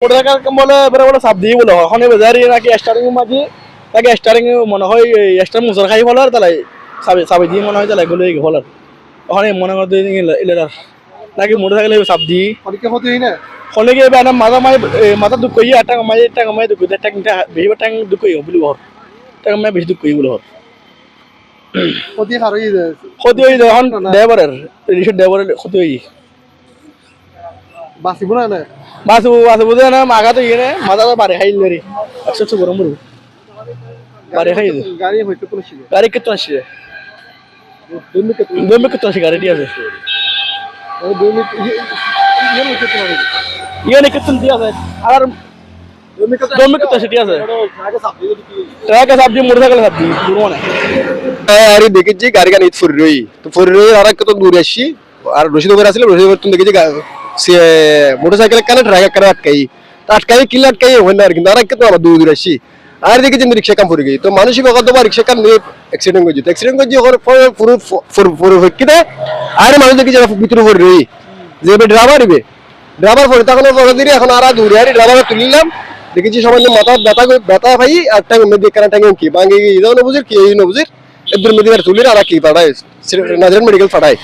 motorcycle বলে এবারে বলে চাপ দিয়ে বলে ওখানে বাজারে নাকি স্টারিং মাঝি নাকি স্টারিং মনে হয় স্টার মুসর খাই ফলার তাহলে চাবি দিয়ে মনে হয় তাহলে এগুলো ফলার ওখানে মনে করতে ইলেরার নাকি মোটরসাইকেল চাপ দিয়ে অনেকে হতে না অনেকে এবার মাথা মাথা দুঃখ করি আর টাকা মাই দুঃখ টাকা বেশিবার টাকা দুঃখ করি বলি ঘর টাকা মাই বেশি দুঃখ করি বলে ঘর ক্ষতি হারই ক্ষতি হয়ে যায় এখন ড্রাইভারের রিক্সার ড্রাইভারের ক্ষতি হয়ে বাঁচিব না না মাছ বুঝে না মাগা তো ইয়ে মাথা তো বাড়ি খাইল রে একশো গরম বলবো বাড়ি খাই গাড়ি হইতে কোনো ছিল গাড়ি কেতন আসছে দমে কেতন আসছে গাড়িটি আছে ইয়ে কেতন দিয়ে আছে আর দমে কেতন আসছে ঠিক আছে ট্রাকে চাপ দিয়ে মোটরসাইকেল চাপ দিয়ে দূর মানে আর দেখেছি গাড়ি গান ফুরি তো ফুরি আর কত দূরে আসছি আর রশিদপুর আসলে রশিদপুর তুমি দেখেছি মোটরসাইকেল কানে ট্রাক করে আটকাই কিলে আটকাই হয় না আর কিন্তু আর কত আমার দূরে আসছি আর দেখেছি রিক্সা কাম ফুরি গই তো মানুষই বকত বা রিক্সা কাম নিয়ে অ্যাক্সিডেন্ট করছে অ্যাক্সিডেন্ট করছে পুরো পুরো কিতে আর মানুষ দেখি যারা ভিতরে ফুরি রই যে ড্রাইভার পরে তখন পরে দিলে এখন আর দূরে আর ড্রাইভার তুলিলাম দেখেছি সবাই মাথা ব্যথা ভাই আর টাইম মেদি কানা টাইম কি বাঙ্গি ইদাও না বুঝির কি এই না বুঝির এদের মেদি আর তুলির আর কি পাঠায় নাজরান মেডিকেল পাঠায়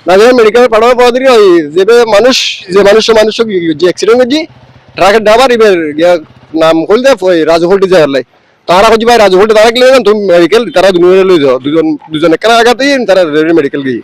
নাজরান মেডিকেল পাঠানোর পর দিকে ওই যে মানুষ যে অ্যাক্সিডেন্ট হয়েছে ট্রাকের ড্রাইভার এবার নাম খুলতে ওই রাজু হোল্টি যাওয়ার লাই তারা খুঁজি ভাই রাজু হোল্টি তারা গেলে তুমি মেডিকেল তারা দুজনে লই যাও দুজন একটা আগাতেই তারা মেডিকেল গিয়ে